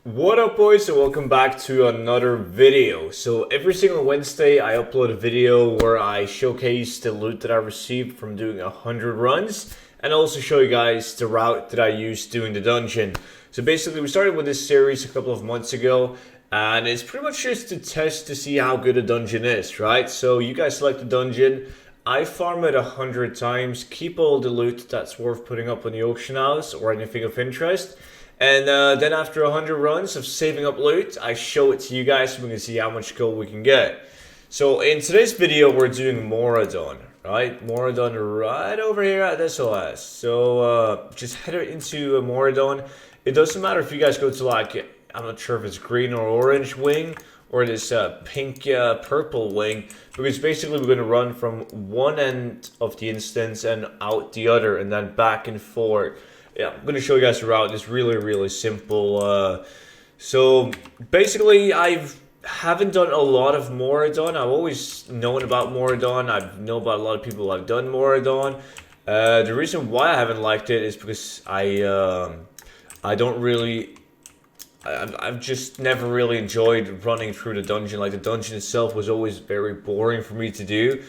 What up, boys, and welcome back to another video. So every single Wednesday I upload a video where I showcase the loot that I received from doing 100 runs and also show you guys the route that I used doing the dungeon. So basically we started with this series a couple of months ago, and it's pretty much just to test to see how good a dungeon is, right? So you guys select the dungeon, I farm it 100 times, keep all the loot that's worth putting up on the auction house or anything of interest. And then after 100 runs of saving up loot, I show it to you guys so we can see how much gold we can get. So in today's video, we're doing Maraudon, right? Maraudon right over here at SOS. So just head into Maraudon. It doesn't matter if you guys go to like, I'm not sure if it's green or orange wing, or this pink purple wing, because basically we're going to run from one end of the instance and out the other, and then back and forth. Yeah, I'm going to show you guys the route. It's really simple. So basically I haven't done a lot of Maraudon. I've always known about Maraudon. I know about a lot of people who have done Maraudon. The reason why I haven't liked it is because I don't really... I've just never really enjoyed running through the dungeon. Like, the dungeon itself was always very boring for me to do.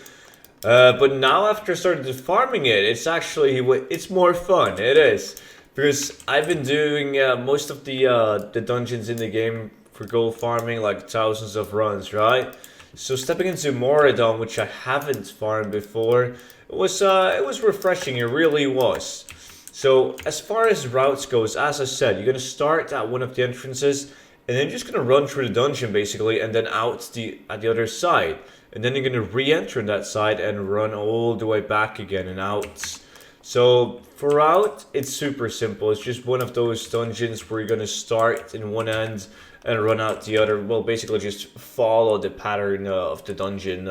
But now after starting to farming it, it's actually, it's more fun. It is. Because I've been doing most of the dungeons in the game for gold farming, like thousands of runs, right? So stepping into Maraudon, which I haven't farmed before, it was refreshing. It really was. So as far as routes goes, as I said, you're going to start at one of the entrances, and then you're just going to run through the dungeon basically, and then out at the other side. And then you're going to re-enter on that side and run all the way back again and out. So for route, it's super simple. It's just one of those dungeons where you're going to start in one end and run out the other. Well, basically just follow the pattern of the dungeon.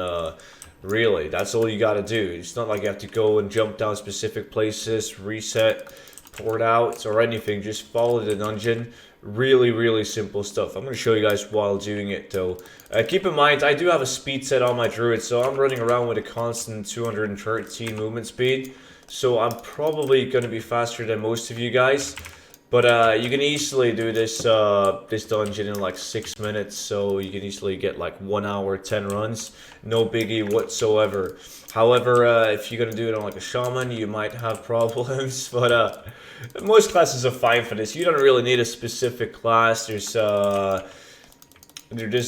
Really, that's all you got to do. It's not like you have to go and jump down specific places, reset, port out, or anything. Just follow the dungeon. Really simple stuff. I'm going to show you guys while doing it though. Keep in mind, I do have a speed set on my druid, so I'm running around with a constant 213 movement speed. So I'm probably going to be faster than most of you guys. But you can easily do this this dungeon in like 6 minutes, so you can easily get like 1 hour, 10 runs. No biggie whatsoever. However, if you're going to do it on like a shaman, you might have problems. But most classes are fine for this. You don't really need a specific class. There's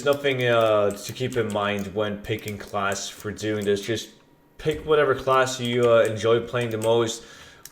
nothing to keep in mind when picking class for doing this. Just pick whatever class you enjoy playing the most.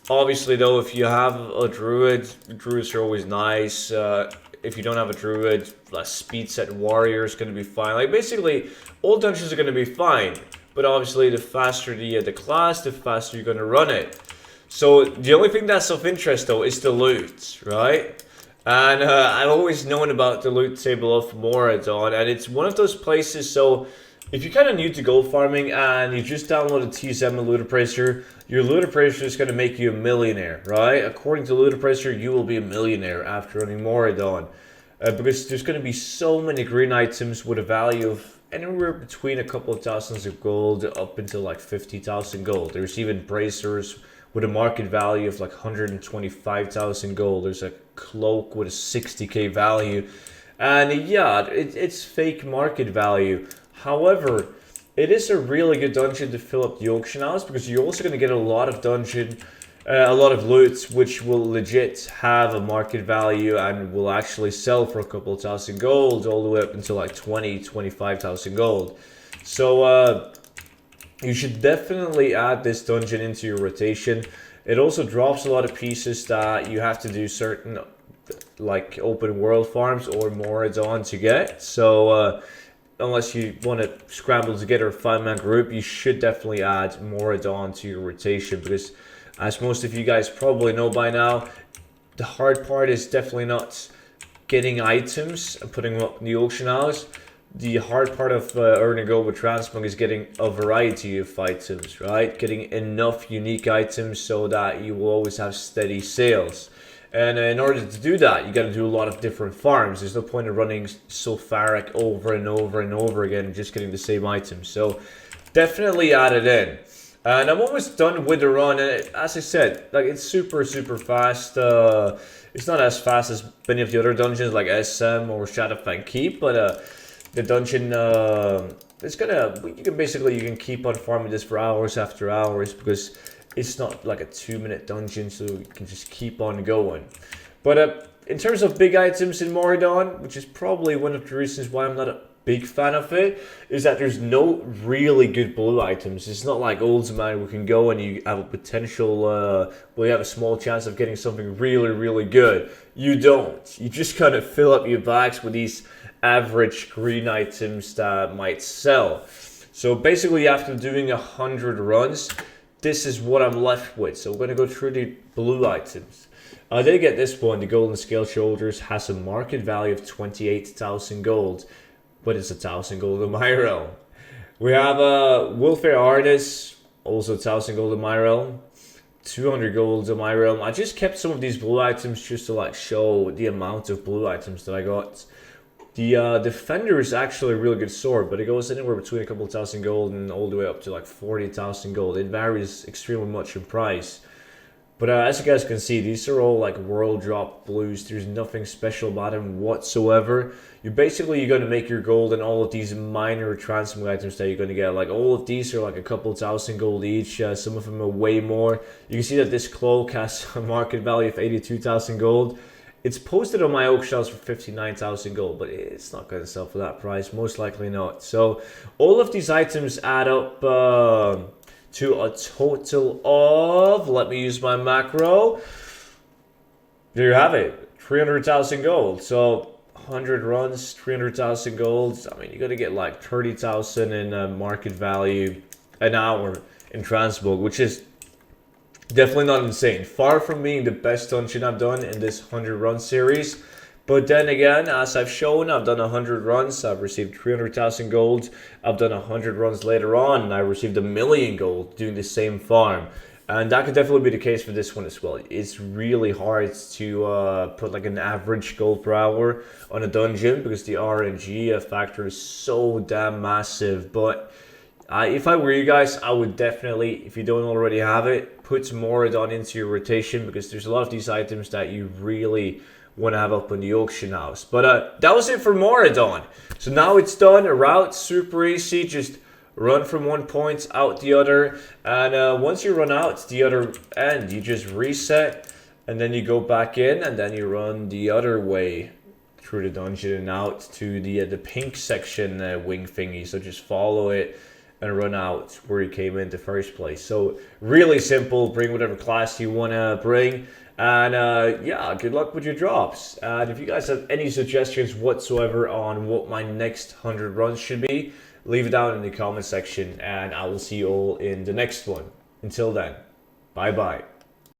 Obviously though, if you have a druid, druids are always nice. If you don't have a druid, a speed set warrior is going to be fine. Like, basically, all dungeons are going to be fine. But obviously, the faster the class, the faster you're going to run it. So, the only thing that's of interest though is the loot, right? And I've always known about the loot table of Maraudon, and it's one of those places, so... if you're kind of new to gold farming and you just downloaded TSM and Loot Appraiser, your Loot Appraiser is going to make you a millionaire, right? According to Loot Appraiser, you will be a millionaire after running Maraudon. Because there's going to be so many green items with a value of anywhere between a couple of thousands of gold up until like 50,000 gold. There's even bracers with a market value of like 125,000 gold. There's a cloak with a 60k value. And yeah, it's fake market value. However, it is a really good dungeon to fill up the auction house, because you're also going to get a lot of a lot of loot which will legit have a market value and will actually sell for a couple of thousand gold all the way up until like 25,000 gold. So you should definitely add this dungeon into your rotation. It also drops a lot of pieces that you have to do certain like open world farms or Maraudon to get. So unless you want to scramble together a 5-man group, you should definitely add Maraudon to your rotation, because as most of you guys probably know by now, the hard part is definitely not getting items and putting them up in the auction house. The hard part of earning gold with transmog is getting a variety of items, right? Getting enough unique items so that you will always have steady sales. And in order to do that, you got to do a lot of different farms. There's no point in running sulfuric over and over again and just getting the same items. So definitely add it in. And I'm almost done with the run, and as I said, like, it's super fast. It's not as fast as many of the other dungeons like SM or Shadowfang Keep, but the dungeon, it's gonna, you can keep on farming this for hours after hours, because it's not like a 2-minute dungeon, so you can just keep on going. But in terms of big items in Maraudon, which is probably one of the reasons why I'm not a big fan of it, is that there's no really good blue items. It's not like Ultimate, we can go and you have a potential, well, you have a small chance of getting something really good. You don't. You just kind of fill up your bags with these average green items that might sell. So basically, after doing 100 runs, this is what I'm left with. So we're going to go through the blue items. I did get this one. The Golden Scale Shoulders has a market value of 28,000 gold, but it's 1,000 gold in my realm. We have a Wolfhair Harness, also 1,000 gold in my realm, 200 gold in my realm. I just kept some of these blue items just to like show the amount of blue items that I got. The Defender is actually a really good sword, but it goes anywhere between a couple thousand gold and all the way up to like 40,000 gold. It varies extremely much in price. But as you guys can see, these are all like world drop blues. There's nothing special about them whatsoever. You're going to make your gold in all of these minor transmog items that you're going to get. Like all of these are like a couple thousand gold each. Some of them are way more. You can see that this cloak has a market value of 82,000 gold. It's posted on my auction house for 59,000 gold, but it's not going to sell for that price. Most likely not. So all of these items add up to a total of, let me use my macro. There you have it, 300,000 gold. So 100 runs, 300,000 gold. I mean, you're going to get like 30,000 in market value an hour in Transmog, which is definitely not insane. Far from being the best dungeon I've done in this 100 run series. But then again, as I've shown, I've done 100 runs, I've received 300,000 gold. I've done 100 runs later on, and I received 1,000,000 gold doing the same farm. And that could definitely be the case for this one as well. It's really hard to put like an average gold per hour on a dungeon, because the RNG factor is so damn massive. But if I were you guys, I would definitely, if you don't already have it, put some Maraudon into your rotation, because there's a lot of these items that you really want to have up in the auction house. But that was it for Maraudon. So now it's done. A route, super easy. Just run from one point out the other, and once you run out the other end, you just reset, and then you go back in, and then you run the other way through the dungeon and out to the pink section wing thingy. So just follow it and run out where you came in the first place. So really simple. Bring whatever class you want to bring. And yeah, good luck with your drops. And if you guys have any suggestions whatsoever on what my next 100 runs should be, leave it down in the comment section, and I will see you all in the next one. Until then, bye bye.